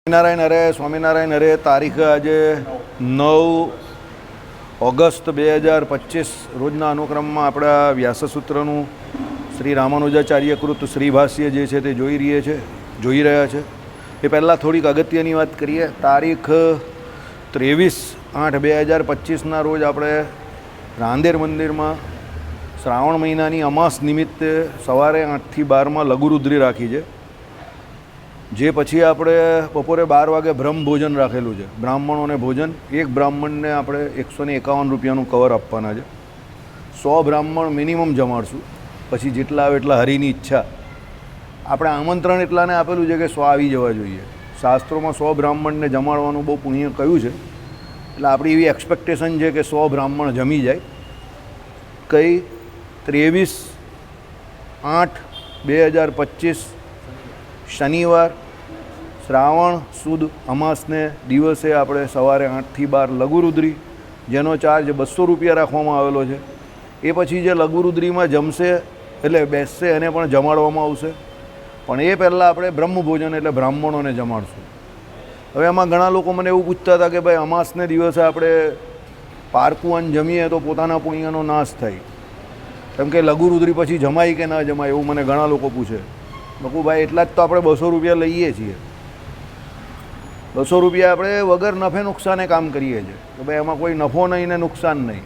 સ્વામિનારાયણ હરે સ્વામિનારાયણ હરે. તારીખ આજે 9 ઓગસ્ટ 2025 રોજના અનુક્રમમાં આપણા વ્યાસસૂત્રનું શ્રી રામાનુજાચાર્યકૃત શ્રીભાષ્ય જે છે તે જોઈ રહ્યા છે. એ પહેલાં થોડીક અગત્યની વાત કરીએ. તારીખ 23/8/2025ના રોજ આપણે રાંદેર મંદિરમાં શ્રાવણ મહિનાની અમાસ નિમિત્તે સવારે 8 થી 12માં લઘુરુદ્રી રાખી છે. જે પછી આપણે બપોરે 12 વાગે બ્રહ્મ ભોજન રાખેલું છે, બ્રાહ્મણોને ભોજન. એક બ્રાહ્મણને આપણે 151 રૂપિયાનું કવર આપવાના છે. 100 બ્રાહ્મણ મિનિમમ જમાડશું, પછી જેટલા આવે એટલા હરિની ઈચ્છા. આપણે આમંત્રણ એટલાને આપેલું છે કે 100 આવી જવા જોઈએ. શાસ્ત્રોમાં 100 બ્રાહ્મણને જમાડવાનું બહુ પુણ્ય કહ્યું છે, એટલે આપણી એવી એક્સપેક્ટેશન છે કે 100 બ્રાહ્મણ જમી જાય. કઈ 23/8/2025 શનિવાર શ્રાવણ સુદ અમાસને દિવસે આપણે સવારે 8 થી 12 લઘુરુદ્રી, જેનો ચાર્જ 200 રૂપિયા રાખવામાં આવેલો છે. એ પછી જે લઘુરુદ્રીમાં જમશે એટલે બેસશે એને પણ જમાડવામાં આવશે. પણ એ પહેલાં આપણે બ્રહ્મભોજન એટલે બ્રાહ્મણોને જમાડશું. હવે એમાં ઘણા લોકો મને એવું પૂછતા હતા કે ભાઈ અમાસને દિવસે આપણે પારકું જમીએ તો પોતાના પુણ્યનો નાશ થાય, કેમ કે લઘુરુદ્રી પછી જમાય કે ના જમાય એવું મને ઘણા લોકો પૂછે. બકુ ભાઈ એટલા જ તો આપણે 200 રૂપિયા લઈએ છીએ. 200 રૂપિયા આપણે વગર નફે નુકસાને કામ કરીએ છીએ કે ભાઈ એમાં કોઈ નફો નહીં ને નુકસાન નહીં.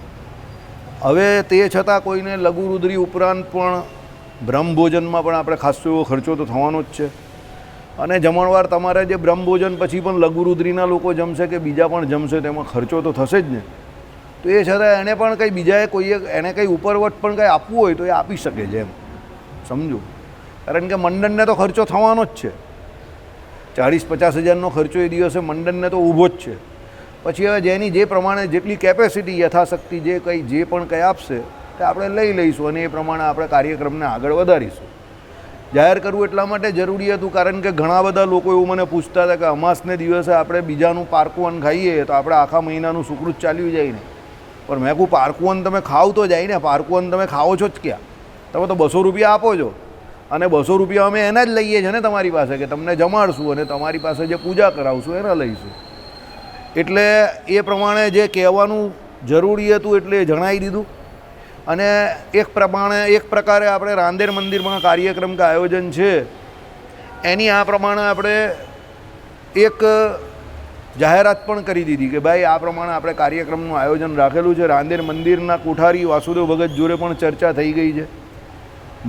હવે તે છતાં કોઈને લઘુરુદ્રી ઉપરાંત પણ બ્રહ્મભોજનમાં પણ આપણે ખાસો એવો ખર્ચો તો થવાનો જ છે. અને જમણવાર તમારે જે બ્રહ્મભોજન પછી પણ લઘુરુદ્રીના લોકો જમશે કે બીજા પણ જમશે તેમાં ખર્ચો તો થશે જ ને. તો એ છતાં એને પણ કંઈ બીજાએ કોઈએ એને કંઈ ઉપરવટ પણ કંઈ આપવું હોય તો એ આપી શકે છે, એમ સમજો. કારણ કે મંડળને તો ખર્ચો થવાનો જ છે. 40-50 હજારનો ખર્ચો એ દિવસે મંડળને તો ઊભો જ છે. પછી હવે જેની જે પ્રમાણે જેટલી કેપેસિટી યથાશક્તિ જે પણ કંઈ આપશે તે આપણે લઈ લઈશું અને એ પ્રમાણે આપણે કાર્યક્રમને આગળ વધારીશું. જાહેર કરવું એટલા માટે જરૂરી હતું કારણ કે ઘણા બધા લોકો એવું મને પૂછતા હતા કે અમાસને દિવસે આપણે બીજાનું પારકુવન ખાઈએ તો આપણે આખા મહિનાનું સુકૃત ચાલ્યું જાય ને. પણ મેં કહું પારકુવન તમે ખાવ તો જાય ને, પારકુવન તમે ખાઓ છો જ ક્યાં? તમે તો 200 રૂપિયા આપો છો અને 200 રૂપિયા અમે એના જ લઈએ છીએ ને તમારી પાસે કે તમને જમાડશું અને તમારી પાસે જે પૂજા કરાવશું એના લઈશું. એટલે એ પ્રમાણે જે કહેવાનું જરૂરી હતું એટલે એ જણાવી દીધું. અને એક પ્રકારે આપણે રાંદેર મંદિરમાં કાર્યક્રમ કે આયોજન છે એની આ પ્રમાણે આપણે એક જાહેરાત પણ કરી દીધી કે ભાઈ આ પ્રમાણે આપણે કાર્યક્રમનું આયોજન રાખેલું છે. રાંદેર મંદિરના કોઠારી વાસુદેવ ભગત જોડે પણ ચર્ચા થઈ ગઈ છે,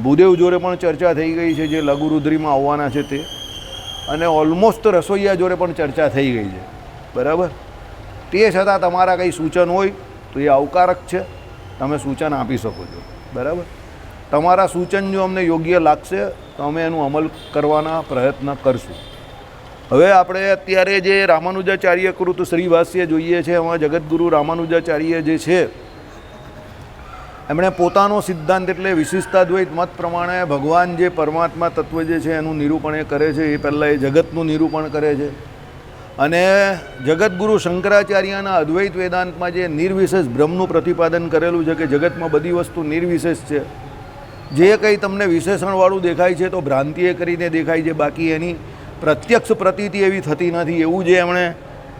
ભૂદેવ જોડે પણ ચર્ચા થઈ ગઈ છે જે લઘુરુદ્રીમાં આવવાના છે તે, અને ઓલમોસ્ટ રસોઈયા જોડે પણ ચર્ચા થઈ ગઈ છે. બરાબર. તે છતાં તમારા કંઈ સૂચન હોય તો એ આવકારક છે, તમે સૂચન આપી શકો છો. બરાબર. તમારા સૂચન જો અમને યોગ્ય લાગશે તો અમે એનું અમલ કરવાના પ્રયત્ન કરશું. હવે આપણે અત્યારે જે રામાનુજાચાર્યકૃત શ્રીભાષ્ય જોઈએ છે એમાં જગતગુરુ રામાનુજાચાર્ય જે છે એમણે પોતાનો સિદ્ધાંત એટલે વિશિષ્ટાદ્વૈત મત પ્રમાણે ભગવાન જે પરમાત્મા તત્વ જે છે એનું નિરૂપણ એ કરે છે. એ પહેલાં એ જગતનું નિરૂપણ કરે છે. અને જગતગુરુ શંકરાચાર્યના અદ્વૈત વેદાંતમાં જે નિર્વિશેષ બ્રહ્મનું પ્રતિપાદન કરેલું છે કે જગતમાં બધી વસ્તુ નિર્વિશેષ છે. જે કંઈ તમને વિશેષણવાળું દેખાય છે તો ભ્રાંતિએ કરીને દેખાય છે, બાકી એની પ્રત્યક્ષ પ્રતીતિ એવી થતી નથી. એવું જે એમણે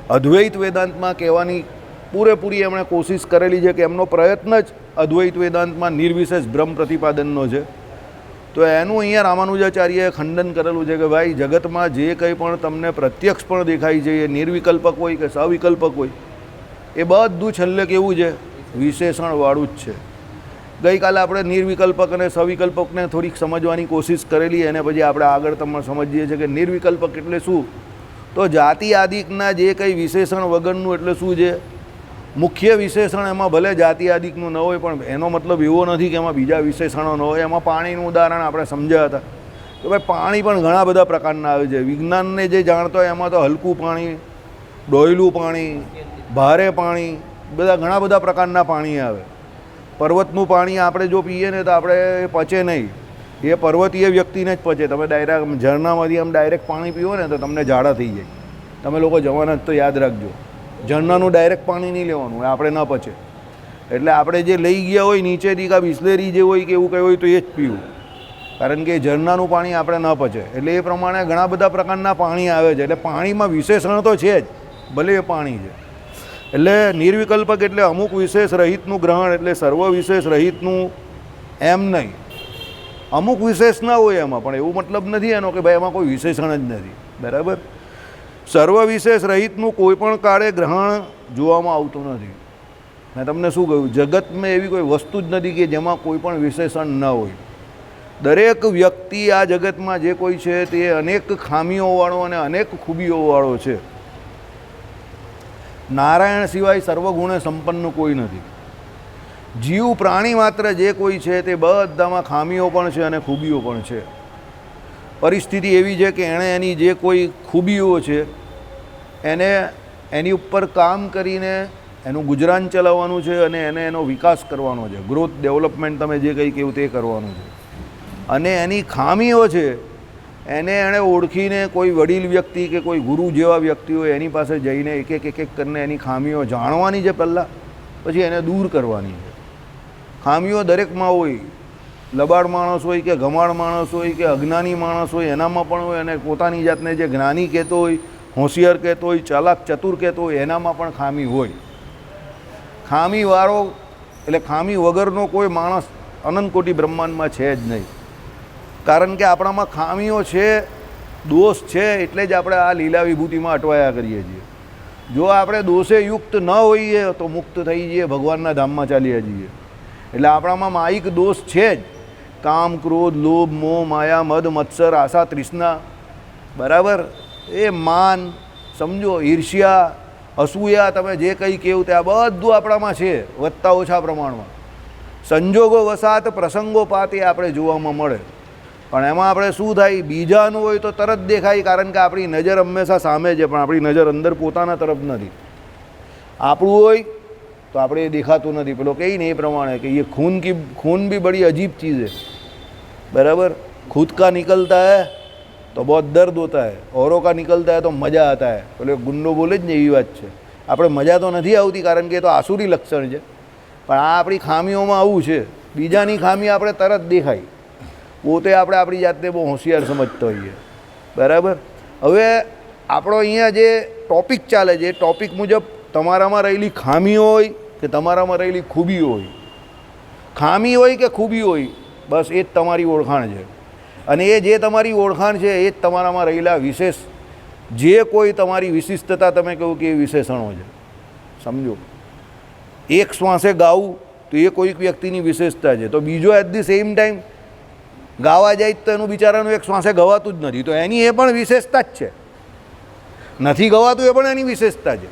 અદ્વૈત વેદાંતમાં કહેવાની પૂરેપૂરી એમણે કોશિશ કરેલી છે કે એમનો પ્રયત્ન જ અદ્વૈત વેદાંતમાં નિર્વિશેષ બ્રહ્મ પ્રતિપાદનનો છે. તો એનું અહીંયા રામાનુજાચાર્યએ ખંડન કરેલું છે કે ભાઈ જગતમાં જે કંઈ પણ તમને પ્રત્યક્ષ પણ દેખાય છે એ નિર્વિકલ્પક હોય કે સવિકલ્પક હોય એ બધું છેલ્લે કેવું છે? વિશેષણવાળું જ છે. ગઈકાલે આપણે નિર્વિકલ્પક અને સવિકલ્પકને થોડીક સમજવાની કોશિશ કરેલી, અને પછી આપણે આગળ તમને સમજીએ છીએ કે નિર્વિકલ્પક એટલે શું? તો જાતિ આદિકના જે કંઈ વિશેષણ વગરનું એટલે શું છે? મુખ્ય વિશેષણ એમાં ભલે જાતિ આદિકનું ન હોય પણ એનો મતલબ એવો નથી કે એમાં બીજા વિશેષણો ન હોય. એમાં પાણીનું ઉદાહરણ આપણે સમજ્યા હતા કે ભાઈ પાણી પણ ઘણા બધા પ્રકારના આવે છે. વિજ્ઞાનને જે જાણતો હોય એમાં તો હલકું પાણી, ડોયલું પાણી, ભારે પાણી, ઘણા બધા પ્રકારના પાણી આવે. પર્વતનું પાણી આપણે જો પીએ ને તો આપણે એ પચે નહીં, એ પર્વતીય વ્યક્તિને જ પચે. તમે ડાયરેક્ટ ઝરણામાંથી આમ ડાયરેક્ટ પાણી પીવો ને તો તમને ઝાડા થઈ જાય. તમે લોકો જવાના જ તો યાદ રાખજો, ઝરણાનું ડાયરેક્ટ પાણી નહીં લેવાનું, આપણે ન પચે. એટલે આપણે જે લઈ ગયા હોય નીચેથી કાં બિસ્લેરી જે હોય કે એવું કંઈ હોય તો એ જ પીવું. કારણ કે ઝરણાનું પાણી આપણે ન પચે, એટલે એ પ્રમાણે ઘણા બધા પ્રકારના પાણી આવે છે. એટલે પાણીમાં વિશેષણ તો છે જ, ભલે એ પાણી છે. એટલે નિર્વિકલ્પક એટલે અમુક વિશેષ રહિતનું ગ્રહણ, એટલે સર્વ વિશેષ રહિતનું એમ નહીં. અમુક વિશેષ ના હોય એમાં, પણ એવું મતલબ નથી એનો કે ભાઈ એમાં કોઈ વિશેષણ જ નથી. બરાબર. સર્વ વિશેષ રહિતનું કોઈ પણ કાળે ગ્રહણ જોવામાં આવતું નથી. મેં તમને શું કહ્યું, જગતમાં એવી કોઈ વસ્તુ જ નથી કે જેમાં કોઈ પણ વિશેષણ ન હોય. દરેક વ્યક્તિ આ જગતમાં જે કોઈ છે તે અનેક ખામીઓવાળો અને અનેક ખૂબીઓવાળો છે. નારાયણ સિવાય સર્વગુણે સંપન્ન કોઈ નથી. જીવ પ્રાણી માત્ર જે કોઈ છે તે બધામાં ખામીઓ પણ છે અને ખૂબીઓ પણ છે. પરિસ્થિતિ એવી છે કે એણે એની જે કોઈ ખૂબીઓ છે એને એની ઉપર કામ કરીને એનું ગુજરાન ચલાવવાનું છે અને એને એનો વિકાસ કરવાનો છે. ગ્રોથ ડેવલપમેન્ટ તમે જે કંઈ કહેવું તે કરવાનું છે. અને એની ખામીઓ છે એને એણે ઓળખીને કોઈ વડીલ વ્યક્તિ કે કોઈ ગુરુ જેવા વ્યક્તિઓ એની પાસે જઈને એક એક કરીને એની ખામીઓ જાણવાની છે પહેલાં, પછી એને દૂર કરવાની છે. ખામીઓ દરેકમાં હોય, લબાડ માણસ હોય કે ગમાડ માણસ હોય કે અજ્ઞાની માણસ હોય એનામાં પણ હોય, અને પોતાની જાતને જે જ્ઞાની કહેતો હોય, હોશિયાર કહેતો હોય, ચાલાક ચતુર કહેતો હોય એનામાં પણ ખામી હોય. ખામીવાળો એટલે ખામી વગરનો કોઈ માણસ અનંત કોટી બ્રહ્માંડમાં છે જ નહીં. કારણ કે આપણામાં ખામીઓ છે, દોષ છે, એટલે જ આપણે આ લીલા વિભૂતિમાં અટવાયા કરીએ છીએ. જો આપણે દોષે યુક્ત ન હોઈએ તો મુક્ત થઈ જઈએ, ભગવાનના ધામમાં ચાલીએ જઈએ. એટલે આપણામાં માયિક દોષ છે જ. કામ, ક્રોધ, લોભ, મોહ, માયા, મદ, મત્સર, આશા, તૃષ્ણા. બરાબર. એ માન, સમજો, ઈર્ષ્યા, અસૂયા, તમે જે કંઈ કહેવું તે આ બધું આપણામાં છે, વધતા ઓછા પ્રમાણમાં. સંજોગો વસાત પ્રસંગોપાત એ આપણે જોવામાં મળે. પણ એમાં આપણે શું થાય, બીજાનું હોય તો તરત દેખાય, કારણ કે આપણી નજર હંમેશા સામે છે, પણ આપણી નજર અંદર પોતાના તરફ નથી. આપણું હોય તો આપણે એ દેખાતું નથી. પેલો કહે ને એ પ્રમાણે કે એ खून भी बड़ी अजीब चीज़ है. बराबर. खुद का निकलता है तो बहुत दर्द होता है, औरों का निकलता है तो मज़ा आता है. પેલો ગુંડો બોલે જ ને એવી વાત છે. આપણે મજા તો નથી આવતી કારણ કે એ તો આસુરી લક્ષણ છે, પણ આ આપણી ખામીઓમાં આવું છે. બીજાની ખામી આપણે તરત દેખાય, પોતે આપણે આપણી જાતને બહુ હોશિયાર સમજતા હોઈએ. બરાબર. હવે આપણો અહીંયા જે ટૉપિક ચાલે છે એ ટૉપિક મુજબ તમારામાં રહેલી ખામીઓ હોય કે તમારામાં રહેલી ખૂબીઓ હોય, ખામી હોય કે ખૂબી હોય, બસ એ જ તમારી ઓળખાણ છે. અને એ જે તમારી ઓળખાણ છે એ જ તમારામાં રહેલા વિશેષ, જે કોઈ તમારી વિશિષ્ટતા તમે કહું કે એ વિશેષણો છે. સમજો, એક શ્વાસે ગાવું તો એ કોઈક વ્યક્તિની વિશેષતા છે, તો બીજો એટ ધી સેમ ટાઈમ ગાવા જાય તો એનું બિચારાનું એક શ્વાસે ગવાતું જ નથી, તો એની એ પણ વિશેષતા જ છે. નથી ગવાતું એ પણ એની વિશેષતા છે.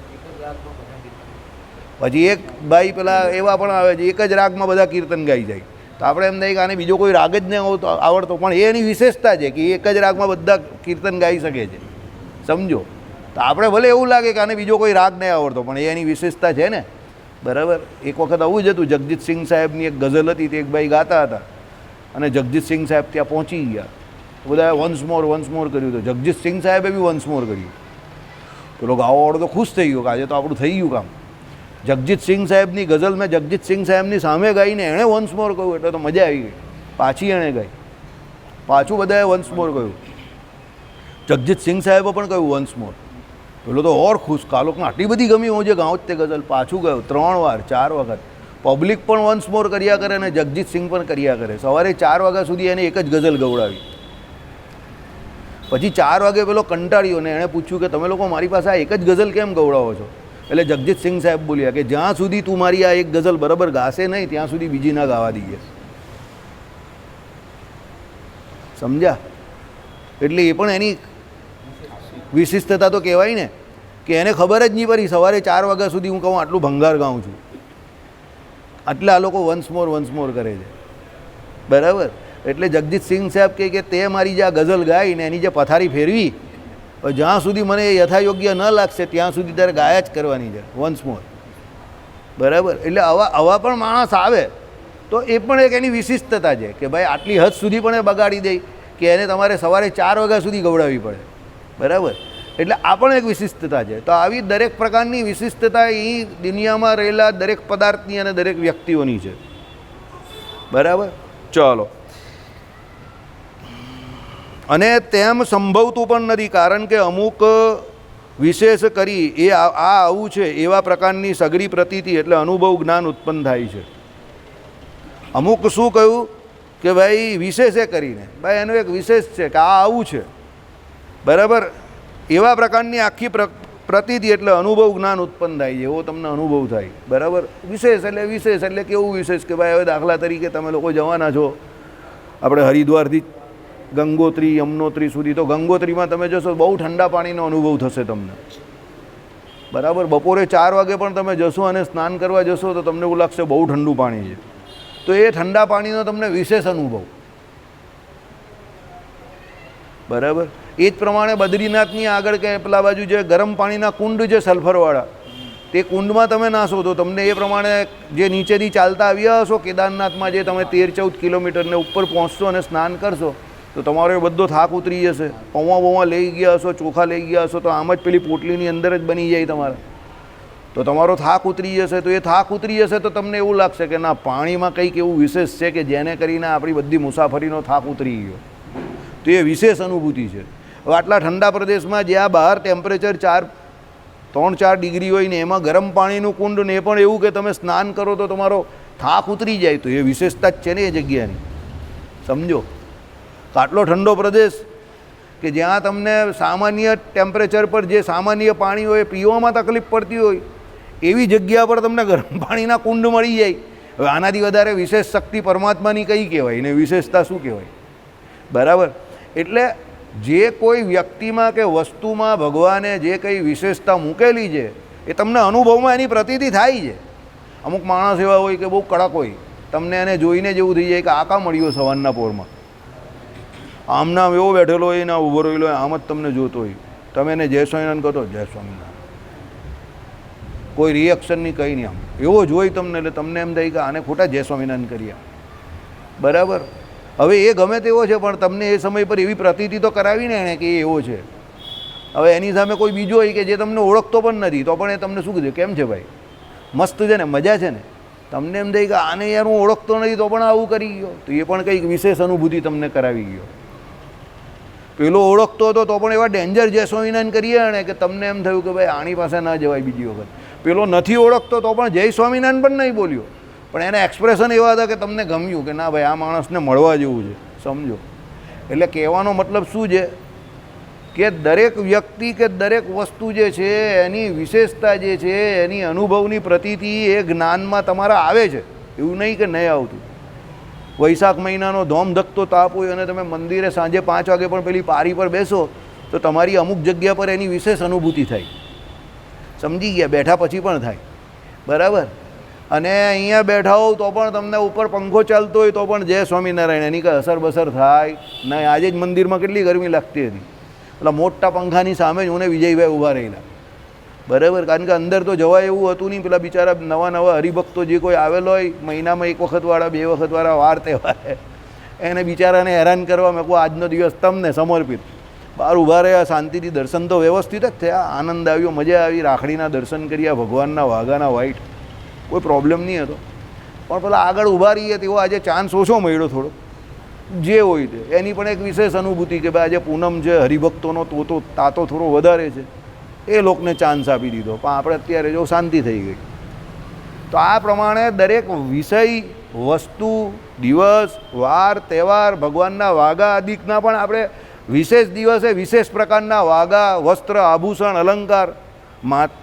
પછી એક ભાઈ પેલા એવા પણ આવે છે એક જ રાગમાં બધા કીર્તન ગાઈ જાય, તો આપણે એમ થાય કે આને બીજો કોઈ રાગ જ નહીં આવડતો, પણ એ એની વિશેષતા છે કે એક જ રાગમાં બધા કીર્તન ગાઈ શકે છે. સમજો, તો આપણે ભલે એવું લાગે કે આને બીજો કોઈ રાગ નહીં આવડતો, પણ એ એની વિશેષતા છે ને. બરાબર. એક વખત આવું જ હતું, જગજીતસિંહ સાહેબની એક ગઝલ હતી, તે એક ભાઈ ગાતા હતા અને જગજીતસિંહ સાહેબ ત્યાં પહોંચી ગયા. બધાએ વન્સ મોર કર્યું. તો જગજીતસિંહ સાહેબે બી વન્સ મોર કર્યું. પેલો ગાવાવાળો તો ખુશ થઈ ગયો કે આજે તો આપણું થઈ ગયું કામ. જગજીતસિંહ સાહેબની ગઝલ મેં જગજીતસિંહ સાહેબની સામે ગાઈને એણે વન્સ મોર કહ્યું, એટલે તો મજા આવી ગઈ. પાછી એણે ગાઈ, પાછું બધાએ વન્સ મોર કહ્યું. જગજીતસિંહ સાહેબે પણ કહ્યું વન્સ મોર. પેલો તો ઓર ખુશ, કાલોકને આટલી બધી ગમી હું જે ગાઉં જ તે ગઝલ. પાછું ગયો 3 વાર 4 વખત. પબ્લિક પણ વન્સ મોર કર્યા કરે અને જગજીતસિંહ પણ કર્યા કરે. સવારે 4 વાગ્યા સુધી એને એક જ ગઝલ ગવડાવી. પછી 4 વાગે પેલો કંટાળ્યો ને એણે પૂછ્યું કે તમે લોકો મારી પાસે આ એક જ ગઝલ કેમ ગવડાવો છો? એટલે જગજીતસિંહ સાહેબ બોલ્યા કે જ્યાં સુધી તું મારી આ એક ગઝલ બરાબર ગાશે નહીં ત્યાં સુધી બીજી ના ગાવા દઈએ. સમજ્યા? એટલે એ પણ એની વિશિષ્ટતા તો કહેવાય ને, કે એને ખબર જ નહીં પડી સવારે 4 વાગ્યા સુધી હું કહું આટલું ભંગાર ગાઉં છું, એટલે આ લોકો વન્સ મોર કરે છે. બરાબર. એટલે જગજીતસિંહ સાહેબ કહે કે તે મારી જે આ ગઝલ ગાઈ ને એની જે પથારી ફેરવી, જ્યાં સુધી મને યથાયોગ્ય ન લાગશે ત્યાં સુધી તારે ગાયા જ કરવાની છે વન્સ મોર. બરાબર. એટલે આવા પણ માણસ આવે તો એ પણ એક એની વિશિષ્ટતા છે કે ભાઈ આટલી હદ સુધી પણ એ બગાડી દે કે એને તમારે સવારે 4 વાગ્યા સુધી ગવડાવવી પડે. બરાબર. એટલે આ પણ એક વિશિષ્ટતા છે. તો આવી દરેક પ્રકારની વિશિષ્ટતા એ દુનિયામાં રહેલા દરેક પદાર્થની અને દરેક વ્યક્તિઓની છે. બરાબર. ચલો, અને તેમ સંભવતું પણ નથી, કારણ કે અમુક વિશેષ કરી એ આવું છે એવા પ્રકારની સઘળી પ્રતીતિ એટલે અનુભવ જ્ઞાન ઉત્પન્ન થાય છે. અમુક શું કહ્યું કે ભાઈ વિશેષે કરીને ભાઈ એનું એક વિશેષ છે કે આ આવું છે, બરાબર, એવા પ્રકારની આખી પ્રતીતિ એટલે અનુભવ જ્ઞાન ઉત્પન્ન થાય છે, એવો તમને અનુભવ થાય, બરાબર. વિશેષ એટલે કેવું વિશેષ કે ભાઈ હવે દાખલા તરીકે તમે લોકો જવાના છો આપણે હરિદ્વારથી ગંગોત્રી યમનોત્રી સુધી, તો ગંગોત્રીમાં તમે જશો બહુ ઠંડા પાણીનો અનુભવ થશે તમને, બરાબર. બપોરે 4 વાગે પણ તમે જશો અને સ્નાન કરવા જશો તો તમને એવું લાગશે બહુ ઠંડુ પાણી છે, તો એ ઠંડા પાણીનો તમને વિશેષ અનુભવ, બરાબર. એ જ પ્રમાણે બદ્રીનાથની આગળ કે પેલા બાજુ જે ગરમ પાણીના કુંડ છે સલ્ફરવાળા, તે કુંડમાં તમે નાશો તો તમને એ પ્રમાણે જે નીચેથી ચાલતા આવ્યા હશો કેદારનાથમાં જે તમે 13-14 કિલોમીટરને ઉપર પહોંચશો અને સ્નાન કરશો તો તમારો એ બધો થાક ઉતરી જશે. પૌવા લઈ ગયા હશો, ચોખા લઈ ગયા હશો તો આમ જ પેલી પોટલીની અંદર જ બની જાય તમારે, તો તમારો થાક ઉતરી જશે. તો એ થાક ઉતરી જશે તો તમને એવું લાગશે કે ના પાણીમાં કંઈક એવું વિશેષ છે કે જેને કરીને આપણી બધી મુસાફરીનો થાક ઉતરી ગયો, તો એ વિશેષ અનુભૂતિ છે. હવે આટલા ઠંડા પ્રદેશમાં જ્યાં બહાર ટેમ્પરેચર 3-4 ડિગ્રી હોય ને એમાં ગરમ પાણીનું કુંડ ને એ પણ એવું કે તમે સ્નાન કરો તો તમારો થાક ઉતરી જાય, તો એ વિશેષતા જ છે ને એ જગ્યાની, સમજો. તો આટલો ઠંડો પ્રદેશ કે જ્યાં તમને સામાન્ય ટેમ્પરેચર પર જે સામાન્ય પાણી હોય પીવામાં તકલીફ પડતી હોય એવી જગ્યા પર તમને ગરમ પાણીના કુંડ મળી જાય. હવે આનાથી વધારે વિશેષ શક્તિ પરમાત્માની કઈ કહેવાય ને વિશેષતા શું કહેવાય, બરાબર. એટલે જે કોઈ વ્યક્તિમાં કે વસ્તુમાં ભગવાને જે કંઈ વિશેષતા મૂકેલી છે એ તમને અનુભવમાં એની પ્રતીતિ થાય છે. અમુક માણસ એવા હોય કે બહુ કડક હોય, તમને એને જોઈને જેવું થઈ જાય કે આકા મળ્યો સવારના પોરમાં, આમના એવો બેઠેલો હોય ને ઊભો રહેલો હોય આમ જ તમને જોતો હોય, તમે એને જય સ્વામિનારાયણ કહો જય સ્વામિનારાયણ, કોઈ રિએક્શનની કંઈ નહીં, આમ એવો જોઈ તમને એટલે તમને એમ થાય કે આને ખોટા જય સ્વામિનારાયણ કરીએ, બરાબર. હવે એ ગમે તેવો છે પણ તમને એ સમય પર એવી પ્રતીતિ તો કરાવીને એણે કે એ એવો છે. હવે એની સામે કોઈ બીજો હોય કે જે તમને ઓળખતો પણ નથી તો પણ એ તમને શું કીધું કેમ છે ભાઈ, મસ્ત છે ને, મજા છે ને, તમને એમ થાય કે આને યાર હું ઓળખતો નથી તો પણ આવું કરી ગયો, તો એ પણ કંઈક વિશેષ અનુભૂતિ તમને કરાવી ગયો. પેલો ઓળખતો હતો તો પણ એવા ડેન્જર જય સ્વામિનારાયણ કરીએ ને કે તમને એમ થયું કે ભાઈ આની પાસે ના જવાય બીજી વખત. પેલો નથી ઓળખતો તો પણ જય સ્વામિનારાયણ પણ નહીં બોલ્યો, પણ એના એક્સપ્રેશન એવા હતા કે તમને ગમ્યું કે ના ભાઈ આ માણસને મળવા જેવું છે, સમજો. એટલે કહેવાનો મતલબ શું છે કે દરેક વ્યક્તિ કે દરેક વસ્તુ જે છે એની વિશેષતા જે છે એની અનુભવની પ્રતીતિ એ જ્ઞાનમાં તમારા આવે છે, એવું નહીં કે નહીં આવતું. વૈશાખ મહિનાનો ધોમધકતો તાપ હોય અને તમે મંદિરે સાંજે 5 વાગે પણ પેલી પારી પર બેસો તો તમારી અમુક જગ્યા પર એની વિશેષ અનુભૂતિ થાય, સમજી ગયા, બેઠા પછી પણ થાય, બરાબર. અને અહીંયા બેઠા હોવ તો પણ તમને ઉપર પંખો ચાલતો હોય તો પણ જય સ્વામિનારાયણ એની કંઈ અસર બસર થાય નહીં. આજે જ મંદિરમાં કેટલી ગરમી લાગતી હતી, પેલા મોટા પંખાની સામે જ હું ને વિજયભાઈ ઊભા રહેલા, બરાબર. કારણ કે અંદર તો જવાય એવું હતું નહીં, પેલા બિચારા નવા હરિભક્તો જે કોઈ આવેલો હોય મહિનામાં 1 વખતવાળા 2 વખતવાળા વાર તહેવારે એને બિચારાને હેરાન કરવા મેં કહું આજનો દિવસ તમને સમર્પિત. બહાર ઊભા રહ્યા, શાંતિથી દર્શન તો વ્યવસ્થિત જ થયા, આનંદ આવ્યો, મજા આવી, રાખડીના દર્શન કર્યા, ભગવાનના વાઘાના વાઈટ, કોઈ પ્રોબ્લેમ નહીં હતો. પણ પેલા આગળ ઊભા રહીએ તેવો આજે ચાન્સ ઓછો મળ્યો થોડો, જે હોય તે એની પણ એક વિશેષ અનુભૂતિ કે ભાઈ આજે પૂનમ છે, હરિભક્તોનો તાતો થોડો વધારે છે, એ લોકોને ચાન્સ આપી દીધો. પણ આપણે અત્યારે જો શાંતિ થઈ ગઈ. તો આ પ્રમાણે દરેક વિષય, વસ્તુ, દિવસ, વાર, તહેવાર, ભગવાનના વાઘા આદિકના પણ આપણે વિશેષ દિવસે વિશેષ પ્રકારના વાઘા, વસ્ત્ર, આભૂષણ, અલંકાર,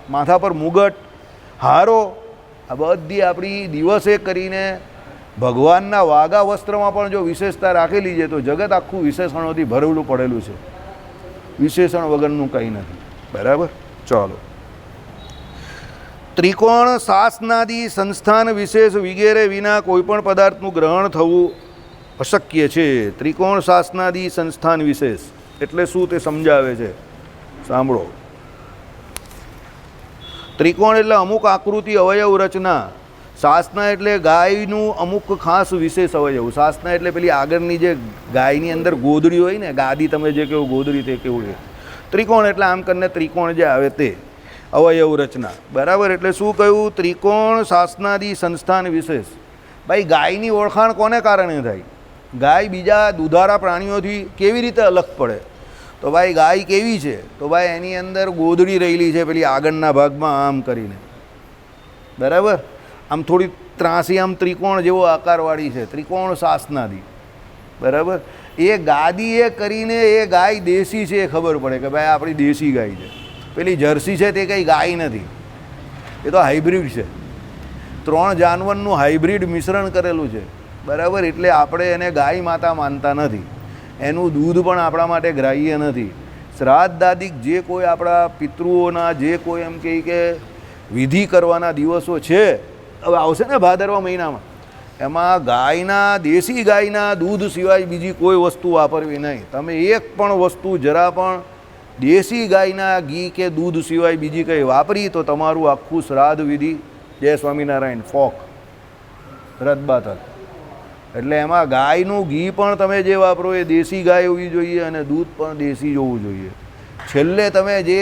માથા પર મુગટ, હારો, આ બધી આપણી દિવસે કરીને ભગવાનના વાઘા વસ્ત્રમાં પણ જો વિશેષતા રાખેલી છે તો જગત આખું વિશેષણોથી ભરેલું પડેલું છે, વિશેષણ વગરનું કંઈ નથી, બરાબર. ચાલો, ત્રિકોણ શાસનાદિ સંસ્થાન વિશેષ વગેરે વિના કોઈપણ પદાર્થનું ગ્રહણ થવું અશક્ય છે. ત્રિકોણ શાસનાદિ સંસ્થાન વિશેષ એટલે શું તે સમજાવે છે, સાંભળો. ત્રિકોણ એટલે અમુક આકૃતિ, અવયવ, રચના. શાસના એટલે ગાયનું અમુક ખાસ વિશેષ અવયવ. શાસના એટલે પેલી આગળની જે ગાયની અંદર ગોદડી હોય ને, ગાદી તમે જે કેવું ગોદડી તે કેવું છે. ત્રિકોણ એટલે આમ કરીને ત્રિકોણ જે આવે તે અવયવ, રચના, બરાબર. એટલે શું કહ્યું, ત્રિકોણ શાસનાદિ સંસ્થાન વિશેષ. ભાઈ ગાયની ઓળખાણ કોને કારણે થાય? ગાય બીજા દુધાળા પ્રાણીઓથી કેવી રીતે અલગ પડે? તો ભાઈ ગાય કેવી છે? તો ભાઈ એની અંદર ગોદડી રહેલી છે પેલી આગળના ભાગમાં આમ કરીને, બરાબર, આમ થોડી ત્રાસી, આમ ત્રિકોણ જેવો આકારવાળી છે, ત્રિકોણ સાસનાદી, બરાબર. એ ગાદી એ કરીને એ ગાય દેશી છે એ ખબર પડે કે ભાઈ આપણી દેશી ગાય છે. પેલી જર્સી છે તે કંઈ ગાય નથી, એ તો હાઇબ્રિડ છે, 3 જાનવરનું હાઇબ્રિડ મિશ્રણ કરેલું છે, બરાબર. એટલે આપણે એને ગાય માતા માનતા નથી, એનું દૂધ પણ આપણા માટે ગ્રાહ્ય નથી. શ્રાદ્ધાદિક જે કોઈ આપણા પિતૃઓના જે કોઈ એમ કહે કે વિધિ કરવાના દિવસો છે, હવે આવશે ને ભાદરવા મહિનામાં, એમાં ગાયના, દેશી ગાયના દૂધ સિવાય બીજી કોઈ વસ્તુ વાપરવી નહીં. તમે એક પણ વસ્તુ જરા પણ દેશી ગાયના ઘી કે દૂધ સિવાય બીજી કંઈ વાપરી તો તમારું આખું શ્રાદ્ધ વિધિ, જય સ્વામિનારાયણ, ફોક, રદબાતલ. એટલે એમાં ગાયનું ઘી પણ તમે જે વાપરો એ દેશી ગાય હોવી જોઈએ અને દૂધ પણ દેશી જ હોવું જોઈએ. છેલ્લે તમે જે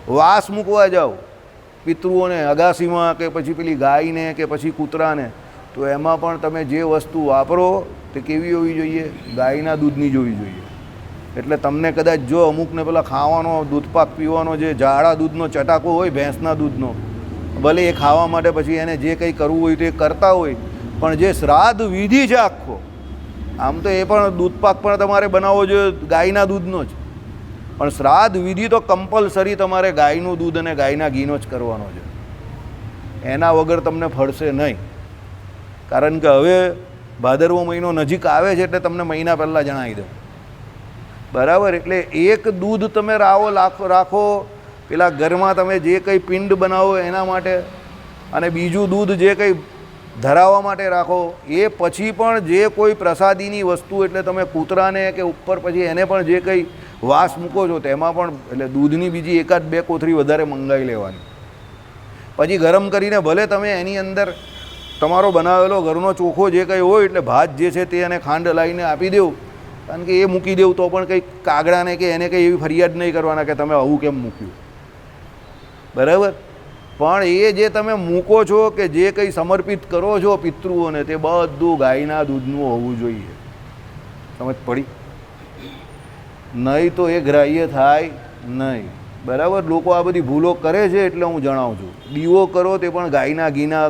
વાસ મૂકવા જાઓ પિતૃઓને અગાસીમાં કે પછી પેલી ગાયને કે પછી કૂતરાને, તો એમાં પણ તમે જે વસ્તુ વાપરો તે કેવી હોવી જોઈએ? ગાયના દૂધની જ હોવી જોઈએ. એટલે તમને કદાચ જો અમુકને પેલા ખાવાનો દૂધપાક પીવાનો જે જાડા દૂધનો ચટાકો હોય ભેંસના દૂધનો, ભલે એ ખાવા માટે પછી એને જે કંઈ કરવું હોય તો એ કરતા હોય, પણ જે શ્રાદ્ધ વિધિ છે આખો, આમ તો એ પણ દૂધપાક પણ તમારે બનાવવો જોઈએ ગાયના દૂધનો જ, પણ શ્રાદ્ધ વિધિ તો કમ્પલસરી તમારે ગાયનું દૂધ અને ગાયના ઘીનો જ કરવાનો છે. એના વગર તમને ફળશે નહીં. કારણ કે હવે ભાદરવો મહિનો નજીક આવે છે એટલે તમને મહિના પહેલાં જણાવી દઉં, બરાબર. એટલે એક દૂધ તમે રાખો પેલા ઘરમાં તમે જે કંઈ પિંડ બનાવો એના માટે, અને બીજું દૂધ જે કંઈ ધરાવવા માટે રાખો. એ પછી પણ જે કોઈ પ્રસાદીની વસ્તુ, એટલે તમે કૂતરાને કે ઉપર પછી એને પણ જે કંઈ વાસ મૂકો છો તેમાં પણ એટલે દૂધની બીજી 1-2 કોથળી વધારે મંગાવી લેવાની. પછી ગરમ કરીને ભલે તમે એની અંદર તમારો બનાવેલો ઘરનો ચોખ્ખો જે કંઈ હોય એટલે ભાત જે છે તે એને ખાંડ લાવીને આપી દેવું, કારણ કે એ મૂકી દેવું તો પણ કંઈક કાગડાને કે એને કંઈ એવી ફરિયાદ નહીં કરવાના કે તમે આવું કેમ મૂક્યું, બરાબર. પણ એ જે તમે મૂકો છો કે જે કંઈ સમર્પિત કરો છો પિતૃઓને, તે બધું ગાયના દૂધનું હોવું જોઈએ. સમજ પડી? નહીં તો એ ગ્રાહ્ય થાય નહીં, બરાબર. લોકો આ બધી ભૂલો કરે છે એટલે હું જણાવું છું. દીવો કરો તે પણ ગાયના ઘીના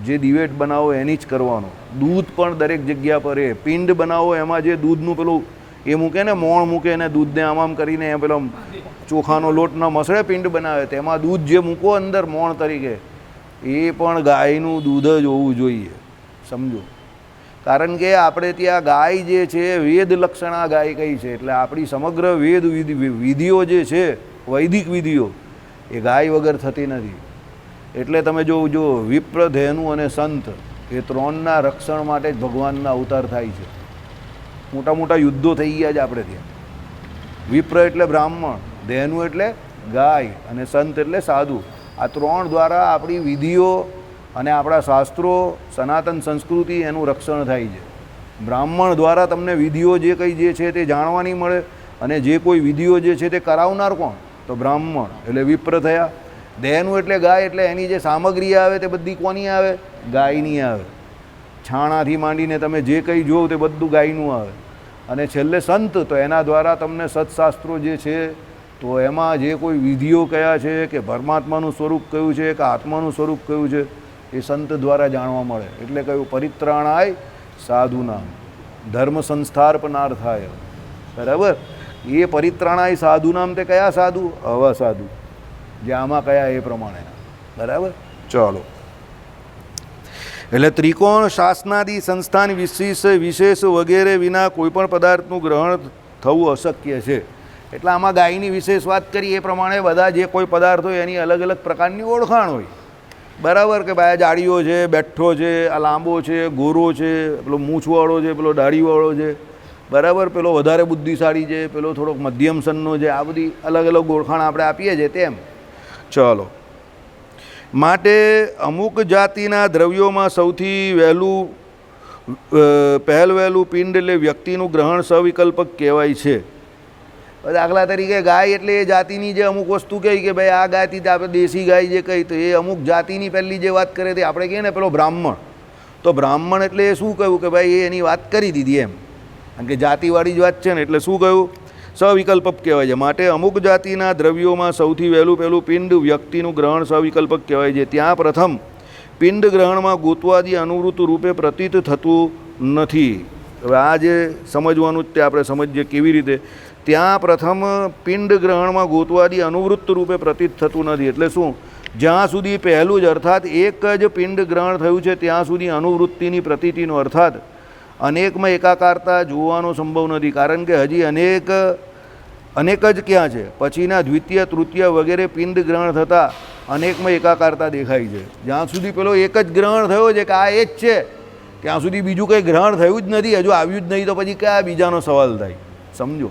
જે દિવેટ બનાવો એની જ કરવાનો. દૂધ પણ દરેક જગ્યા પર એ પિંડ બનાવો એમાં જે દૂધનું પેલું એ મૂકે ને, મોણ મૂકે ને દૂધને આમ કરીને એ પેલો ચોખાનો લોટ ન મસળે પિંડ બનાવે, તેમાં દૂધ જે મૂકો અંદર મોણ તરીકે, એ પણ ગાયનું દૂધ જ હોવું જોઈએ. સમજો? કારણ કે આપણે ત્યાં ગાય જે છે વેદ લક્ષણા ગાય કઈ છે, એટલે આપણી સમગ્ર વેદ વિધિઓ જે છે, વૈદિક વિધિઓ, એ ગાય વગર થતી નથી. એટલે તમે જો વિપ્ર, ધેનુ અને સંત એ 3ના રક્ષણ માટે જ ભગવાનના અવતાર થાય છે. મોટા મોટા યુદ્ધો થઈ ગયા છે આપણે ત્યાં. વિપ્ર એટલે બ્રાહ્મણ, ધેનુ એટલે ગાય અને સંત એટલે સાધુ. આ 3 દ્વારા આપણી વિધિઓ અને આપણા શાસ્ત્રો, સનાતન સંસ્કૃતિ એનું રક્ષણ થાય છે. બ્રાહ્મણ દ્વારા તમને વિધિઓ જે કંઈ જે છે તે જાણવાની મળે, અને જે કોઈ વિધિઓ જે છે તે કરાવનાર કોણ? તો બ્રાહ્મણ, એટલે વિપ્ર થયા. ધેનુ એટલે ગાય, એટલે એની જે સામગ્રી આવે તે બધી કોની આવે? ગાયની આવે. છાણાથી માંડીને તમે જે કંઈ જોવો તે બધું ગાયનું આવે. અને છેલ્લે સંત, તો એના દ્વારા તમને સત્શાસ્ત્રો જે છે, તો એમાં જે કોઈ વિધિઓ કયા છે, કે પરમાત્માનું સ્વરૂપ કયું છે કે આત્માનું સ્વરૂપ કયું છે, એ સંત દ્વારા જાણવા મળે. એટલે કયું? પરિત્રાણાય સાધુનામ ધર્મ સંસ્થાર્પનાર્થાય, બરાબર. એ પરિત્રાણાય સાધુનામ તે કયા સાધુ? આવા સાધુ જે આમાં કયા એ પ્રમાણે, બરાબર. ચાલો, એટલે ત્રિકોણ શાસનાદી સંસ્થાન વિશેષ વગેરે વિના કોઈપણ પદાર્થનું ગ્રહણ થવું અશક્ય છે. એટલે આમાં ગાયની વિશેષ વાત કરી એ પ્રમાણે બધા જે કોઈ પદાર્થ હોય એની અલગ અલગ પ્રકારની ઓળખાણ હોય, બરાબર. કે ભાઈ જાડીઓ છે, બેઠો છે, આ લાંબો છે, ગોરો છે, પેલો મૂછવાળો છે, પેલો દાઢીવાળો છે, બરાબર. પેલો વધારે બુદ્ધિશાળી છે, પેલો થોડોક મધ્યમ સનનો છે. આ બધી અલગ અલગ ઓળખાણ આપણે આપીએ છીએ તેમ. ચાલો, માટે અમુક જાતિના દ્રવ્યોમાં સૌથી વહેલું પિંડ એટલે વ્યક્તિનું ગ્રહણ સવિકલ્પક કહેવાય છે. દાખલા તરીકે ગાય એટલે એ જાતિની જે અમુક વસ્તુ કહી કે ભાઈ આ ગાયથી આપણે દેશી ગાય જે કહી, તો એ અમુક જાતિની પહેલી જે વાત કરે તે આપણે કહીએ ને પેલો બ્રાહ્મણ, તો બ્રાહ્મણ એટલે એ શું કહ્યું કે ભાઈ એની વાત કરી દીધી એમ, કારણ કે જાતિવાળી જ વાત છે ને, એટલે શું કહ્યું? સવિકલ્પક કહેવાય છે. માટે અમુક જાતિના દ્રવ્યોમાં સૌથી પહેલું પિંડ વ્યક્તિનું ગ્રહણ સવિકલ્પક કહેવાય છે. ત્યાં પ્રથમ પિંડ ગ્રહણમાં ગોતવાદી અનુવૃત્ત રૂપે પ્રતીત થતું નથી. હવે આ જે સમજવાનું જ તે આપણે સમજીએ કેવી રીતે. ત્યાં પ્રથમ પિંડ ગ્રહણમાં ગોતવાદી અનુવૃત્ત રૂપે પ્રતીત થતું નથી. એટલે શું? જ્યાં સુધી પહેલું જ અર્થાત એક જ પિંડ ગ્રહણ થયું છે ત્યાં સુધી અનુવૃત્તિની પ્રતીતિનો અર્થાત અનેકમાં એકાકારતા જોવાનો સંભવ નથી. કારણ કે હજી અનેક જ ક્યાં છે? પછીના દ્વિતીય તૃતીય વગેરે પિંડ ગ્રહણ થતાં અનેકમાં એકાકારતા દેખાય છે. જ્યાં સુધી પેલો એક જ ગ્રહણ થયો છે કે આ એ જ છે, ત્યાં સુધી બીજું કંઈ ગ્રહણ થયું જ નથી, હજુ આવ્યું જ નહીં, તો પછી કયા બીજાનો સવાલ થાય? સમજો,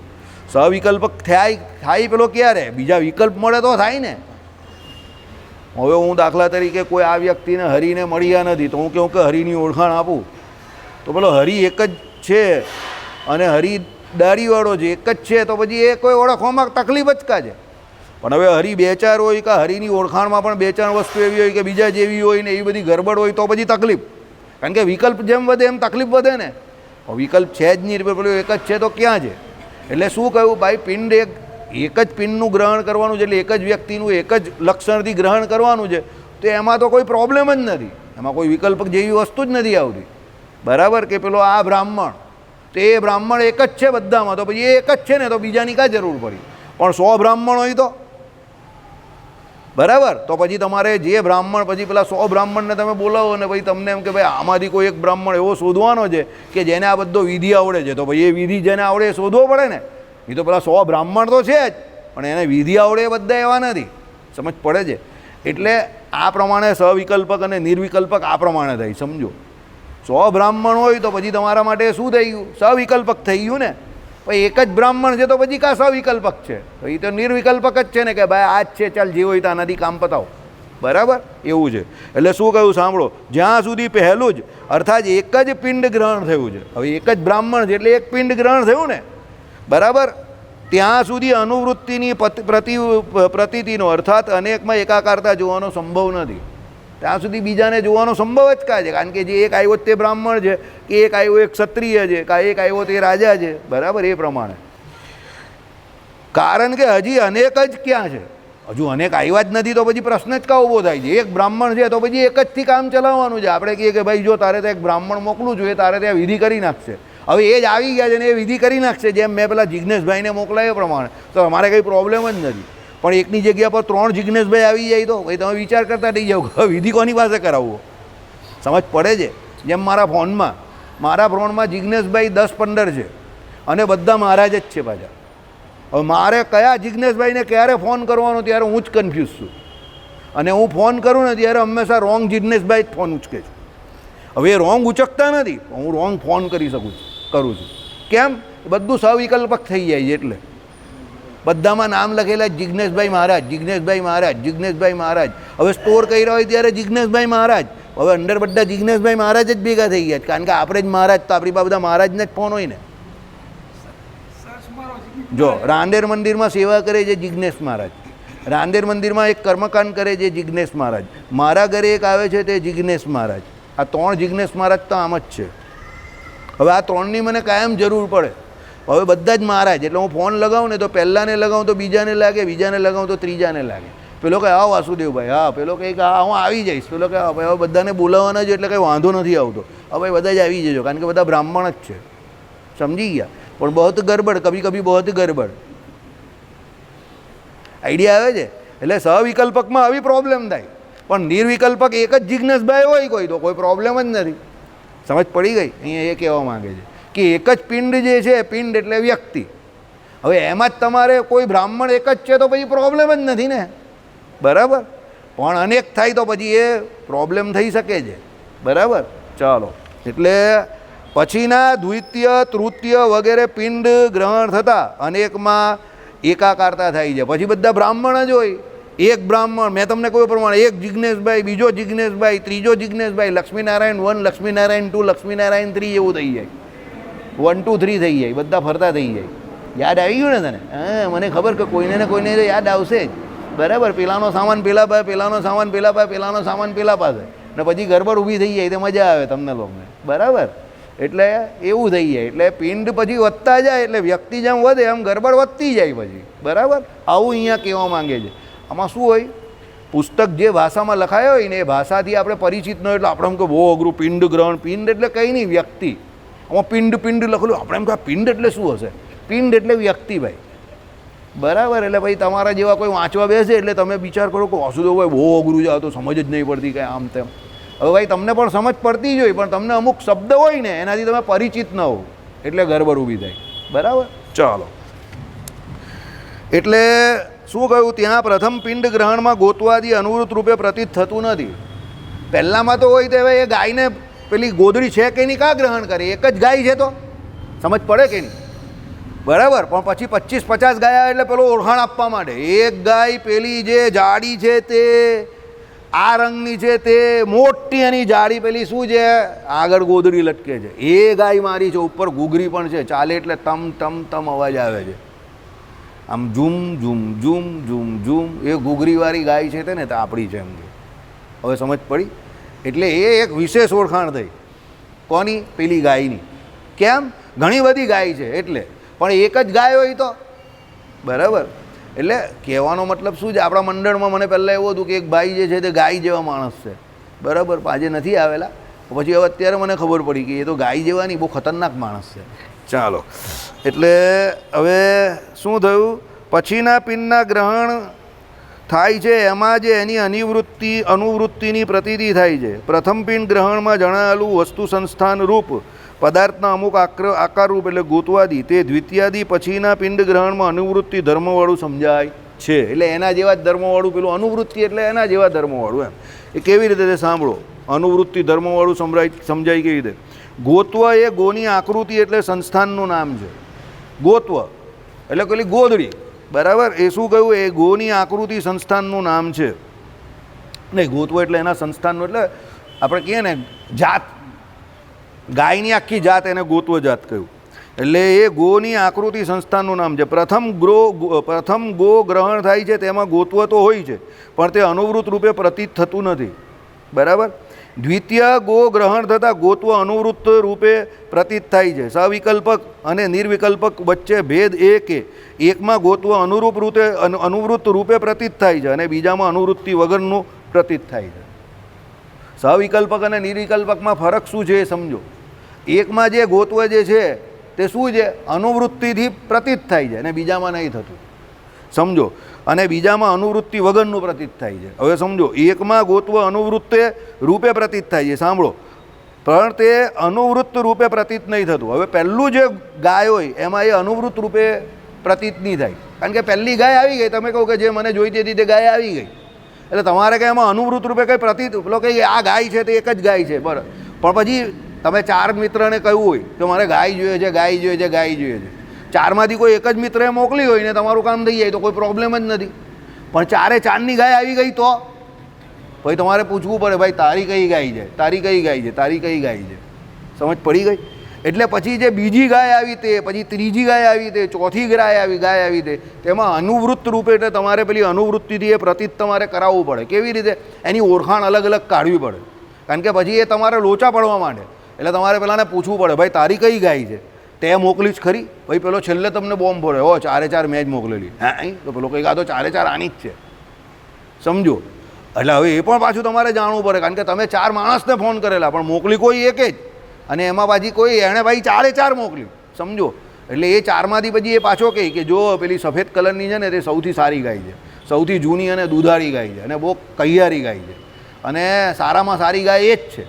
સવિકલ્પક થાય પેલો ક્યારે? બીજા વિકલ્પ મળે તો થાય ને. હવે હું દાખલા તરીકે કોઈ આ વ્યક્તિને હરિને મળ્યા નથી, તો હું કહું કે હરિની ઓળખાણ આપું, તો પેલો હરિ એક જ છે અને હરિ દાઢીવાળો છે, એક જ છે, તો પછી એ કોઈ ઓળખવામાં તકલીફ જ કા છે. પણ હવે હરિ બે ચાર હોય કે હરિની ઓળખાણમાં પણ બે ચાર વસ્તુ એવી હોય કે બીજા જેવી હોય ને એવી બધી ગરબડ હોય, તો પછી તકલીફ. કારણ કે વિકલ્પ જેમ વધે એમ તકલીફ વધે ને. વિકલ્પ છે જ નહીં, પેલું એક જ છે તો ક્યાં છે? એટલે શું કહ્યું ભાઈ? પિંડ એક જ પિંડનું ગ્રહણ કરવાનું છે, એટલે એક જ વ્યક્તિનું એક જ લક્ષણથી ગ્રહણ કરવાનું છે, તો એમાં તો કોઈ પ્રોબ્લેમ જ નથી, એમાં કોઈ વિકલ્પ જેવી વસ્તુ જ નથી આવતી. બરાબર? કે પેલો આ બ્રાહ્મણ, તો એ બ્રાહ્મણ એક જ છે બધામાં, તો પછી એ એક જ છે ને, તો બીજાની કાં જરૂર પડી? પણ 100 બ્રાહ્મણ હોય તો બરાબર, તો પછી તમારે જે બ્રાહ્મણ, પછી પેલા 100 બ્રાહ્મણને તમે બોલાવો ને પછી તમને એમ કે ભાઈ આમાંથી કોઈ એક બ્રાહ્મણ એવો શોધવાનો છે કે જેને આ બધો વિધિ આવડે છે, તો ભાઈ એ વિધિ જેને આવડે એ શોધવો પડે ને. એ તો પેલા 100 બ્રાહ્મણ તો છે જ, પણ એને વિધિ આવડે એ બધા એવા નથી. સમજ પડે છે? એટલે આ પ્રમાણે સવિકલ્પક અને નિર્વિકલ્પક આ પ્રમાણે થાય. સમજો, 100 બ્રાહ્મણ હોય તો પછી તમારા માટે શું થઈ ગયું? સવિકલ્પક થઈ ગયું ને. ભાઈ એક જ બ્રાહ્મણ છે તો પછી કાં સવિકલ્પક છે? તો એ તો નિર્વિકલ્પક જ છે ને, કે ભાઈ આ જ છે, ચાલ જે હોય તો આનાથી કામ પતાવો. બરાબર? એવું છે. એટલે શું કહ્યું સાંભળો, જ્યાં સુધી પહેલું જ અર્થાત એક જ પિંડ ગ્રહણ થયું છે. હવે એક જ બ્રાહ્મણ છે એટલે એક પિંડ ગ્રહણ થયું ને. બરાબર? ત્યાં સુધી અનુવૃત્તિની પ્રતીતિનો અર્થાત અનેકમાં એકાકારતા જોવાનો સંભવ નથી. ત્યાં સુધી બીજાને જોવાનો સંભવ જ કાં છે? કારણ કે જે એક આવ્યો તે બ્રાહ્મણ છે, કે એક આવ્યો એક ક્ષત્રિય છે, કાં એક આવ્યો તે રાજા છે. બરાબર? એ પ્રમાણે. કારણ કે હજી અનેક જ ક્યાં છે? હજુ અનેક આવ્યા જ નથી, તો પછી પ્રશ્ન જ કાં ઊભો થાય છે? એક બ્રાહ્મણ છે તો પછી એક જથી કામ ચલાવવાનું છે. આપણે કહીએ કે ભાઈ જો તારે ત્યાં એક બ્રાહ્મણ મોકલું છું, એ તારે ત્યાં વિધિ કરી નાખશે. હવે એ જ આવી ગયા છે ને એ વિધિ કરી નાખશે, જેમ મેં પેલા જિજ્ઞેશભાઈને મોકલાય એ પ્રમાણે, તો અમારે કંઈ પ્રોબ્લેમ જ નથી. પણ એકની જગ્યા પર 3 જિજ્ઞેશભાઈ આવી જાય તો ભાઈ તમે વિચાર કરતા થઈ જાઓ, વિધિ કોની પાસે કરાવવો? સમજ પડે છે? જેમ મારા ફોનમાં જિજ્ઞેશભાઈ 10-15 છે અને બધા મહારાજ જ છે પાછા. હવે મારે કયા જિજ્ઞેશભાઈને ક્યારે ફોન કરવાનો ત્યારે હું જ કન્ફ્યુઝ છું, અને હું ફોન કરું ને ત્યારે હંમેશા રોંગ જિજ્ઞેશભાઈ જ ફોન ઉચકે છે. હવે એ રોંગ ઉચકતા નથી, હું રોંગ ફોન કરું છું. કેમ? બધું સવિકલ્પક થઈ જાય છે. એટલે બધામાં નામ લખેલા જિજ્ઞેશભાઈ મહારાજ, જિજ્ઞેશભાઈ મહારાજ, જિજ્ઞેશભાઈ મહારાજ. હવે સ્ટોર કર્યા હોય ત્યારે જિજ્ઞેશભાઈ મહારાજ. હવે અંદર બધા જિજ્ઞેશભાઈ મહારાજ જ ભેગા થઈ ગયા, કારણ કે આપણે જ મહારાજ, તો આપણી પાસે બધા મહારાજને જ ફોન હોય ને. જો રાંદેર મંદિરમાં સેવા કરે છે જિજ્ઞેશ મહારાજ, રાંદેર મંદિરમાં એક કર્મકાંડ કરે છે જિજ્ઞેશ મહારાજ, મારા ઘરે એક આવે છે તે જિજ્ઞેશ મહારાજ. આ 3 જિજ્ઞેશ મહારાજ તો આમ જ છે. હવે આ 3ની મને કાયમ જરૂર પડે. હવે બધા જ મહારાજ, એટલે હું ફોન લગાવું ને તો પહેલાંને લગાવું તો બીજાને લાગે, બીજાને લગાવું તો ત્રીજાને લાગે. પેલો કહે હા વાસુદેવભાઈ, હા. પેલો કહે કે હા હું આવી જઈશ. પેલો કહે હવે બધાને બોલાવવાના જ, એટલે કંઈ વાંધો નથી આવતો. હવે બધા જ આવી જજો, કારણ કે બધા બ્રાહ્મણ જ છે. સમજી ગયા? પણ બહુ ગરબડ, કભી બહુ ગરબડ. આઈડિયા આવે છે? એટલે સવિકલ્પકમાં આવી પ્રોબ્લેમ થાય, પણ નિર્વિકલ્પક એક જ જિજ્ઞેશભાઈ હોય કોઈ, તો કોઈ પ્રોબ્લેમ જ નથી. સમજ પડી ગઈ? અહીંયા એ કહેવા માગે છે કે એક જ પિંડ જે છે, પિંડ એટલે વ્યક્તિ. હવે એમાં જ તમારે કોઈ બ્રાહ્મણ એક જ છે તો પછી પ્રોબ્લેમ જ નથી ને. બરાબર? પણ અનેક થાય તો પછી એ પ્રોબ્લેમ થઈ શકે છે. બરાબર? ચાલો, એટલે પછીના દ્વિતીય તૃતીય વગેરે પિંડ ગ્રહણ થતાં અનેકમાં એકાકારતા થાય છે. પછી બધા બ્રાહ્મણ જ હોય. એક બ્રાહ્મણ, મેં તમને કહ્યું પ્રમાણે એક જિજ્ઞેશભાઈ, બીજો જિજ્ઞેશભાઈ, ત્રીજો જિજ્ઞેશભાઈ, લક્ષ્મીનારાયણ 1, લક્ષ્મીનારાયણ 2, લક્ષ્મીનારાયણ 3 એવું થઈ જાય. 1 2 3 થઈ જાય, બધા ફરતા થઈ જાય. યાદ આવી ગયું ને તને? હા, મને ખબર કે કોઈને ને યાદ આવશે જ. બરાબર? પેલાનો સામાન પેલા પાસે, પેલાનો સામાન પેલા પાસે, પેલાનો સામાન પેલા પાસે. ને પછી ગરબડ ઊભી થઈ જાય તો મજા આવે તમને લોકોને, બરાબર? એટલે એવું થઈ જાય, એટલે પિંડ પછી વધતા જાય, એટલે વ્યક્તિ જેમ વધે એમ ગરબડ વધતી જાય પછી, બરાબર? આવું અહીંયા કહેવા માંગે છે. આમાં શું હોય, પુસ્તક જે ભાષામાં લખાયો હોય ને એ ભાષાથી આપણે પરિચિત ન હોય એટલે આપણે એમ કે બહુ અઘરું, પિંડ ગ્રહણ. પિંડ એટલે કંઈ નહીં, વ્યક્તિ. આમાં પિંડ લખેલું, આપણે એમ કે પિંડ એટલે શું હશે? પિંડ એટલે વ્યક્તિ ભાઈ, બરાબર? એટલે ભાઈ તમારા જેવા કોઈ વાંચવા બેસે એટલે તમે વિચાર કરો કે વાસુદેવભાઈ બહુ અઘરું છે, આ તો સમજ જ નહીં પડતી કાંઈ આમ તેમ. હવે ભાઈ તમને પણ સમજ પડતી જ હોય, પણ તમને અમુક શબ્દ હોય ને એનાથી તમે પરિચિત ન હો એટલે ગરબડ ઊભી થાય, બરાબર? ચાલો, એટલે શું કહ્યું ત્યાં? પ્રથમ પિંડ ગ્રહણમાં ગોતવાદી અનુવૃત્ત રૂપે પ્રતીત થતું નથી. પહેલાંમાં તો હોય તો હવે એ ગાયને પેલી ગોદડી છે કે નહીં, કાં ગ્રહણ કરે? એક જ ગાય છે તો સમજ પડે કે નહીં, બરાબર? પણ પછી 25-50 ગાય એટલે પેલો ઓળખાણ આપવા માટે એક ગાય પેલી જે જાડી છે તે આ રંગની છે, તે મોટી એની જાડી પેલી શું છે આગળ ગોદડી લટકે છે, એ ગાય મારી છે. ઉપર ઘૂઘરી પણ છે, ચાલે એટલે તમ તમ તમ અવાજ આવે છે, આમ ઝૂમ ઝૂમ ઝૂમ ઝૂમ ઝૂમ. એ ઘૂઘરીવાળી ગાય છે તે ને તો આપણી છે એમ. હવે સમજ પડી? એટલે એ એક વિશેષ ઓળખાણ થઈ કોની? પેલી ગાયની. કેમ? ઘણી બધી ગાય છે એટલે, પણ એક જ ગાય હોય તો, બરાબર? એટલે કહેવાનો મતલબ શું છે, આપણા મંડળમાં મને પહેલાં એવું હતું કે એક ભાઈ જે છે તે ગાય જેવા માણસ છે, બરાબર? આજે નથી આવેલા, પછી હવે અત્યારે મને ખબર પડી કે એ તો ગાય જેવા નહીં, બહુ ખતરનાક માણસ છે. ચાલો, એટલે હવે શું થયું? પછીના પિંડના ગ્રહણ થાય છે એમાં જે એની અનુવૃત્તિની પ્રતીતિ થાય છે. પ્રથમ પિંડ ગ્રહણમાં જણાવેલું વસ્તુ સંસ્થાન રૂપ પદાર્થના અમુક આકાર રૂપ એટલે ગોતવાદી, તે દ્વિતીયાદી પછીના પિંડ ગ્રહણમાં અનુવૃત્તિ ધર્મવાળું સમજાય છે. એટલે એના જેવા જ ધર્મવાળું, પેલું અનુવૃત્તિ એટલે એના જેવા ધર્મવાળું એમ. એ કેવી રીતે તે સાંભળો, અનુવૃત્તિ ધર્મવાળું સમજાય કેવી રીતે? ગોત્વ એ ગોની આકૃતિ એટલે સંસ્થાનનું નામ છે. ગોત્વ એટલે પેલી ગોદડી, બરાબર? એ શું કહ્યું? એ ગોની આકૃતિ સંસ્થાનનું નામ છે. નહીં, ગોત્વ એટલે એના સંસ્થાનનું, એટલે આપણે કહીએ ને જાત, ગાયની આખી જાત, એને ગોત્વ જાત કહ્યું. એટલે એ ગોની આકૃતિ સંસ્થાનનું નામ છે. પ્રથમ ગો ગ્રહણ થાય છે તેમાં ગોત્વ તો હોય છે, પણ તે અનુવૃત્ત રૂપે પ્રતીત થતું નથી, બરાબર? દ્વિતીય ગો ગ્રહણ થતાં ગોત્વ અનુવૃત્ત રૂપે પ્રતીત થાય છે. સવિકલ્પક અને નિર્વિકલ્પક વચ્ચે ભેદ એ કે એકમાં ગોત્વ અનુવૃત્ત રૂપે પ્રતીત થાય છે અને બીજામાં અનુવૃત્તિ વગરનું પ્રતીત થાય છે. સવિકલ્પક અને નિર્વિકલ્પકમાં ફરક શું છે એ સમજો. એકમાં જે ગોત્વ જે છે તે શું છે? અનુવૃત્તિથી પ્રતીત થાય છે અને બીજામાં નહીં થતું, સમજો. અને બીજામાં અનુવૃત્તિ વગરનું પ્રતીત થાય છે. હવે સમજો, એકમાં ગોત્વ અનુવૃત્તે રૂપે પ્રતીત થાય છે, સાંભળો, પણ તે અનુવૃત્ત રૂપે પ્રતીત નહીં થતું. હવે પહેલું જે ગાય હોય એમાં એ અનુવૃત્ત રૂપે પ્રતીત નહીં થાય, કારણ કે પહેલી ગાય આવી ગઈ, તમે કહો કે જે મને જોઈતી હતી તે ગાય આવી ગઈ, એટલે તમારે કંઈ એમાં અનુવૃત્ત રૂપે કંઈ પ્રતીત, પેલો કંઈ આ ગાય છે તે એક જ ગાય છે, બરાબર? પણ પછી તમે 4 મિત્રને કહ્યું હોય કે મારે ગાય જોઈએ છે, ગાય જોઈએ છે, ગાય જોઈએ છે, 4માંથી કોઈ એક જ મિત્રએ મોકલી હોય ને તમારું કામ થઈ જાય તો કોઈ પ્રોબ્લેમ જ નથી. પણ 4ની ગાય આવી ગઈ તો ભાઈ તમારે પૂછવું પડે, ભાઈ તારી કઈ ગાય છે, તારી કઈ ગાય છે, તારી કઈ ગાય છે? સમજ પડી ગઈ? એટલે પછી જે બીજી ગાય આવી તે, પછી ત્રીજી ગાય આવી તે, ચોથી ગાય આવી તે, તેમાં અનુવૃત્ત રૂપે એટલે તમારે પેલી અનુવૃત્તિથી એ પ્રતીત તમારે કરાવવું પડે. કેવી રીતે? એની ઓળખાણ અલગ અલગ કાઢવી પડે, કારણ કે પછી એ તમારે લોચા પડવા માંડે. એટલે તમારે પેલાને પૂછવું પડે, ભાઈ તારી કઈ ગાય છે? તે મોકલી જ ખરી? ભાઈ પેલો છેલ્લે તમને બોમ્બ ફોડે, હો 4 મેં જ મોકલેલી, હા તો પેલો કંઈક આ તો 4 આની જ છે, સમજો. એટલે હવે એ પણ પાછું તમારે જાણવું પડે, કારણ કે તમે 4 માણસને ફોન કરેલા પણ મોકલી કોઈ એક જ, અને એમાં પાછી કોઈ એણે ભાઈ 4 મોકલ્યું, સમજો. એટલે એ 4માંથી પછી એ પાછો કહે કે જો પેલી સફેદ કલરની છે ને તે સૌથી સારી ગાય છે, સૌથી જૂની અને દુધાળી ગાય છે અને બહુ કૈયારી ગાય છે, અને સારામાં સારી ગાય એ જ છે,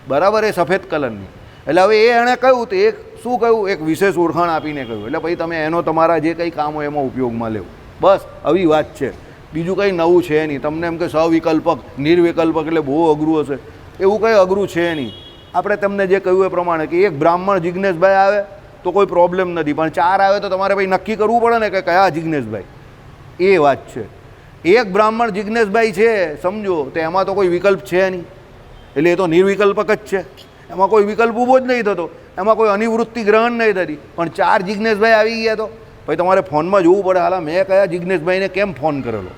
બરાબર? એ સફેદ કલરની. એટલે હવે એ એણે કહ્યું તો એક શું કહ્યું? એક વિશેષ ઓળખાણ આપીને કહ્યું. એટલે પછી તમે એનો તમારા જે કંઈ કામ હોય એમાં ઉપયોગમાં લેવો, બસ આવી વાત છે. બીજું કંઈ નવું છે નહીં. તમને એમ કે સવિકલ્પક નિર્વિકલ્પક એટલે બહુ અઘરું હશે, એવું કંઈ અઘરું છે નહીં. આપણે તમને જે કહ્યું એ પ્રમાણે કે એક બ્રાહ્મણ જિજ્ઞેશભાઈ આવે તો કોઈ પ્રોબ્લેમ નથી, પણ 4 આવે તો તમારે ભાઈ નક્કી કરવું પડે ને કે કયા જિજ્ઞેશભાઈ, એ વાત છે. એક બ્રાહ્મણ જિજ્ઞેશભાઈ છે સમજો, તો એમાં તો કોઈ વિકલ્પ છે નહીં, એટલે એ તો નિર્વિકલ્પક જ છે, એમાં કોઈ વિકલ્પ ઊભો જ નહીં થતો, એમાં કોઈ અનિવૃત્તિ ગ્રહણ નહીં થતી. પણ 4 જિજ્ઞેશભાઈ આવી ગયા તો ભાઈ તમારે ફોનમાં જોવું પડે, હાલા મેં કયા જિજ્ઞેશભાઈને કેમ ફોન કરેલો,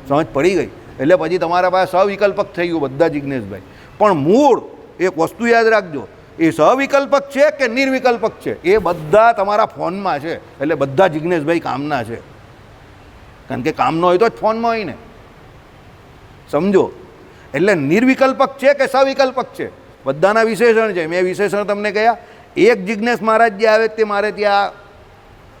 સમજ પડી ગઈ? એટલે પછી તમારા પાસે સવિકલ્પક થઈ ગયું બધા જિજ્ઞેશભાઈ. પણ મૂળ એક વસ્તુ યાદ રાખજો, એ સવિકલ્પક છે કે નિર્વિકલ્પક છે એ બધા તમારા ફોનમાં છે. એટલે બધા જિજ્ઞેશભાઈ કામના છે, કારણ કે કામનો હોય તો જ ફોનમાં હોય ને, સમજો. એટલે નિર્વિકલ્પક છે કે સવિકલ્પક છે, બધાના વિશેષણ છે. મેં વિશેષણ તમને કહ્યા. એક જિજ્ઞેશ મહારાજ જે આવે તે મારે ત્યાં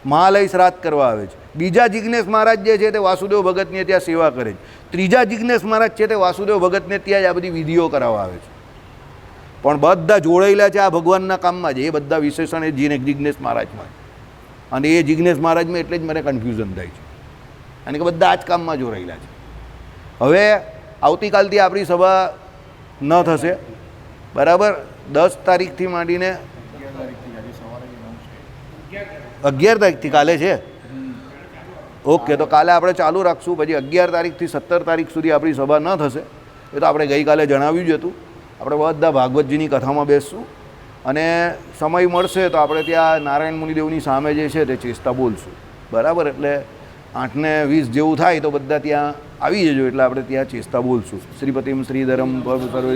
મહાલય શ્રાદ્ધ કરવા આવે છે. બીજા જિજ્ઞેશ મહારાજ જે છે તે વાસુદેવ ભગતને ત્યાં સેવા કરે છે. ત્રીજા જિજ્ઞેશ મહારાજ છે તે વાસુદેવ ભગતને ત્યાં જ આ બધી વિધિઓ કરાવવા આવે છે. પણ બધા જોડાયેલા છે આ ભગવાનના કામમાં જ. એ બધા વિશેષણ એ જિજ્ઞેશ મહારાજમાં, અને એ જિજ્ઞેશ મહારાજમાં એટલે જ મને કન્ફ્યુઝન થાય છે, અને કે બધા આ જ કામમાં જોડાયેલા છે. હવે આવતીકાલથી આપણી સભા ન થશે, બરાબર. 10 તારીખથી માંડીને 11 તારીખથી કાલે છે. ઓકે, તો કાલે આપણે ચાલુ રાખશું. પછી 11 તારીખથી 17 તારીખ સુધી આપણી સભા ન થશે. એ તો આપણે ગઈકાલે જણાવ્યું જ હતું. આપણે બધા ભાગવતજીની કથામાં બેસશું, અને સમય મળશે તો આપણે ત્યાં નારાયણ મુનિદેવની સામે જે છે તે ચેષ્ટા બોલશું, બરાબર. એટલે 8:20 જેવું થાય તો બધા ત્યાં આવી જજો, એટલે આપણે ત્યાં ચેષ્ટા બોલશું. શ્રીપતિમ શ્રીધરમ સર્વ